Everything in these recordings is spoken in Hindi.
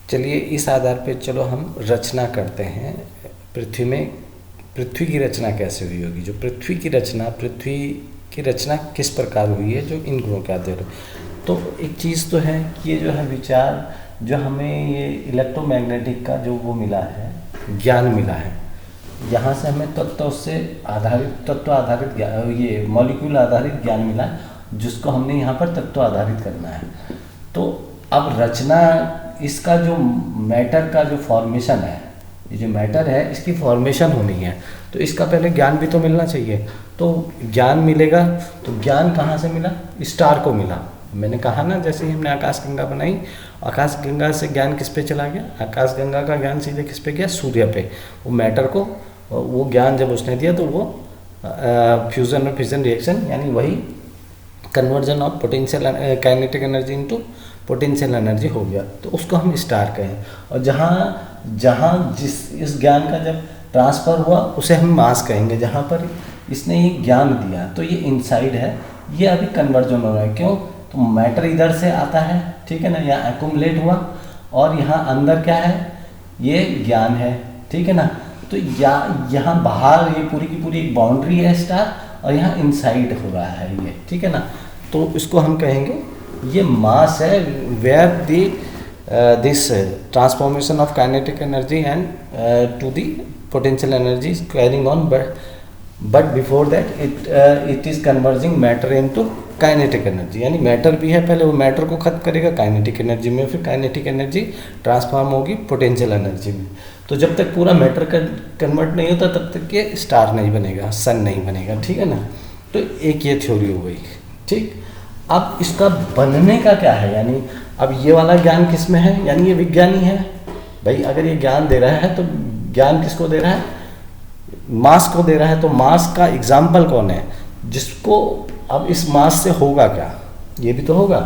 चलिए इस आधार पे चलो हम रचना करते हैं। पृथ्वी में पृथ्वी की रचना कैसे हुई होगी, जो पृथ्वी की रचना किस प्रकार हुई है, जो इन गुणों के आधार। तो एक चीज़ तो है कि ये जो है विचार, जो हमें ये इलेक्ट्रोमैग्नेटिक का जो वो मिला है, ज्ञान मिला है, यहाँ से हमें तत्व आधारित ये मॉलिक्यूल आधारित ज्ञान मिला है, जिसको हमने यहाँ पर तत्व आधारित करना है। तो अब रचना, इसका जो मैटर का जो फॉर्मेशन है, ये जो मैटर है इसकी फॉर्मेशन होनी है, तो इसका पहले ज्ञान भी तो मिलना चाहिए। तो ज्ञान मिलेगा, तो ज्ञान कहाँ से मिला? स्टार को मिला। मैंने कहा ना, जैसे ही हमने आकाशगंगा बनाई, आकाशगंगा से ज्ञान किस पे चला गया? आकाशगंगा का ज्ञान सीधे किस पे गया? सूर्य पे। वो मैटर को, वो ज्ञान जब उसने दिया तो वो फ्यूजन और फिजन रिएक्शन, यानी वही conversion of potential kinetic energy into potential energy हो गया, तो उसको हम स्टार कहें। और जहाँ इस ज्ञान का जब ट्रांसफ़र हुआ उसे हम मास कहेंगे, जहाँ पर इसने ये ज्ञान दिया। तो ये इनसाइड है, ये अभी कन्वर्जन हो रहा है। क्यों? तो मैटर इधर से आता है, ठीक है ना, यहाँ एक्युमुलेट हुआ, और यहाँ अंदर क्या है? ये ज्ञान है, ठीक है ना। तो यहाँ बाहर ये पूरी की पूरी एक बाउंड्री है स्टार, और यहाँ इनसाइड हो रहा है ये, ठीक है ना। तो इसको हम कहेंगे ये मास है, where the this transformation of kinetic energy and to the potential energy is carrying on, but before that it is converging matter into kinetic energy. यानी मैटर भी है, पहले वो मैटर को खत्म करेगा काइनेटिक एनर्जी में, फिर काइनेटिक एनर्जी ट्रांसफॉर्म होगी पोटेंशियल एनर्जी में। तो जब तक पूरा मैटर कन्वर्ट नहीं होता तब तक ये स्टार नहीं बनेगा, सन नहीं बनेगा, ठीक है ना। तो एक ये थ्योरी हो गई, ठीक। अब इसका बनने का क्या है? यानी अब ये वाला ज्ञान किस में है? यानी ये विज्ञानी है भाई। अगर ये ज्ञान दे रहा है तो ज्ञान किसको दे रहा है? मास को दे रहा है। तो मास का एग्जाम्पल कौन है? जिसको, अब इस मास से होगा क्या? ये भी तो होगा।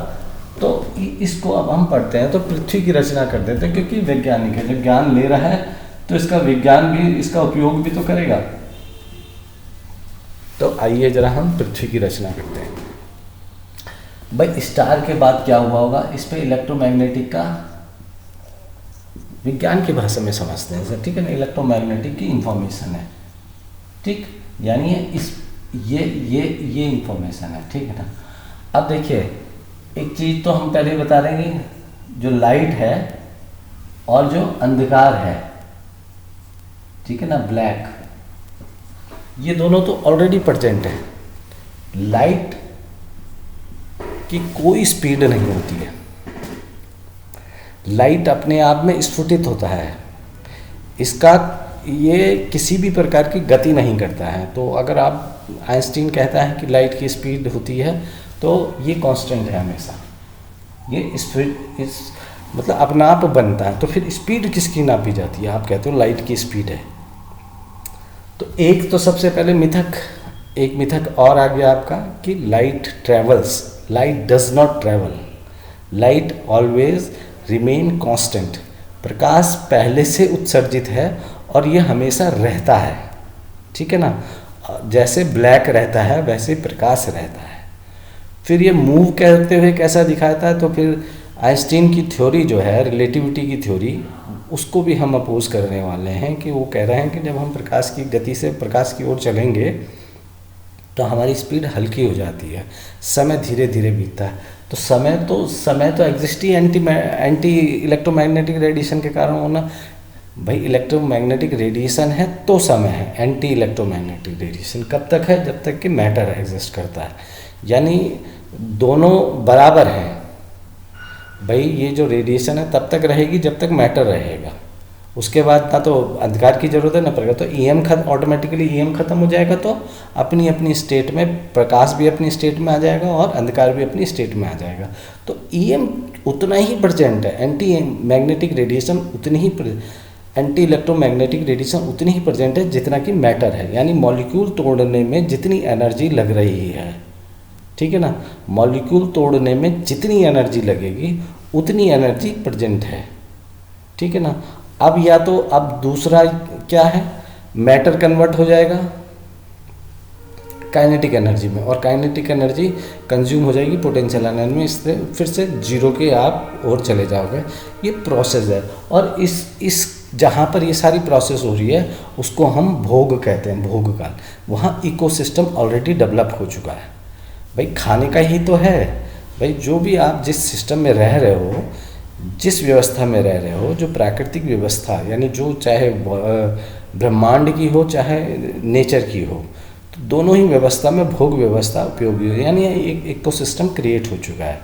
तो इसको अब हम पढ़ते हैं, तो पृथ्वी की रचना कर देते हैं, क्योंकि वैज्ञानिक है, जब ज्ञान ले रहा है तो इसका विज्ञान भी, इसका उपयोग भी तो करेगा। तो आइए जरा हम पृथ्वी की रचना करते हैं। भाई स्टार के बाद क्या हुआ होगा? इस पे इलेक्ट्रोमैग्नेटिक का विज्ञान की भाषा में समझते हैं, ठीक है ना। इलेक्ट्रोमैग्नेटिक की इंफॉर्मेशन है, ठीक। यानी ये इंफॉर्मेशन है, ठीक है ना। अब देखिए एक चीज़ तो हम पहले बता देंगे, जो लाइट है और जो अंधकार है, ठीक है ना, ब्लैक, ये दोनों तो ऑलरेडी प्रेजेंट है। लाइट की कोई स्पीड नहीं होती है, लाइट अपने आप में स्फुटित होता है, इसका ये किसी भी प्रकार की गति नहीं करता है। तो अगर आप, आइंस्टीन कहता है कि लाइट की स्पीड होती है, तो ये कांस्टेंट है हमेशा, ये स्पीड मतलब अपना आप बनता है। तो फिर स्पीड किसकी नापी जाती है? आप कहते हो लाइट की स्पीड है। तो एक तो सबसे पहले एक मिथक और आ गया आपका कि light travels. Light does not travel, light always remain constant. प्रकाश पहले से उत्सर्जित है और ये हमेशा रहता है, ठीक है ना। जैसे ब्लैक रहता है वैसे प्रकाश रहता है। फिर ये मूव करते हुए कैसा दिखाता है? तो फिर आइंस्टीन की थ्योरी जो है, रिलेटिविटी की थ्योरी, उसको भी हम अपोज करने वाले हैं कि वो कह रहे हैं कि जब हम प्रकाश की गति से प्रकाश की ओर चलेंगे तो हमारी स्पीड हल्की हो जाती है, समय धीरे धीरे बीतता है। तो समय तो एग्जिस्ट ही एंटी इलेक्ट्रोमैग्नेटिक रेडिएशन के कारण होना। भाई इलेक्ट्रोमैग्नेटिक रेडिएशन है तो समय है। एंटी इलेक्ट्रोमैग्नेटिक रेडिएशन कब तक है? जब तक कि मैटर एग्जिस्ट करता है। यानी दोनों बराबर हैं भाई। ये जो रेडिएशन है तब तक रहेगी जब तक मैटर रहेगा, उसके बाद ना तो अंधकार की जरूरत है ना प्रकाश। तो ऑटोमेटिकली ईएम खत्म हो जाएगा, तो अपनी अपनी स्टेट में प्रकाश भी अपनी स्टेट में आ जाएगा और अंधकार भी अपनी स्टेट में आ जाएगा। तो ईएम उतना ही प्रेजेंट है, एंटी मैग्नेटिक रेडिएशन उतनी ही, एंटी इलेक्ट्रोमैग्नेटिक रेडिएशन उतनी ही प्रेजेंट है जितना कि मैटर है। यानी मॉलिक्यूल तोड़ने में जितनी एनर्जी लग रही है, ठीक है ना, मॉलिक्यूल तोड़ने में जितनी एनर्जी लगेगी उतनी एनर्जी प्रेजेंट है, ठीक है ना। अब या तो अब दूसरा क्या है? मैटर कन्वर्ट हो जाएगा काइनेटिक एनर्जी में, और काइनेटिक एनर्जी कंज्यूम हो जाएगी पोटेंशियल एनर्जी में, इससे फिर से जीरो के आप और चले जाओगे। ये प्रोसेस है, और इस जहाँ पर ये सारी प्रोसेस हो रही है उसको हम भोग कहते हैं, भोग काल। वहाँ इकोसिस्टम ऑलरेडी डेवलप हो चुका है। भाई खाने का ही तो है भाई, जो भी आप जिस सिस्टम में रह रहे हो, जिस व्यवस्था में रह रहे हो, जो प्राकृतिक व्यवस्था, यानी जो चाहे ब्रह्मांड की हो चाहे नेचर की हो, तो दोनों ही व्यवस्था में भोग व्यवस्था उपयोगी है, यानी एक इकोसिस्टम क्रिएट हो चुका है,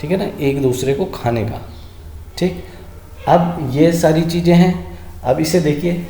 ठीक है ना, एक दूसरे को खाने का। ठीक, अब ये सारी चीज़ें हैं। अब इसे देखिए,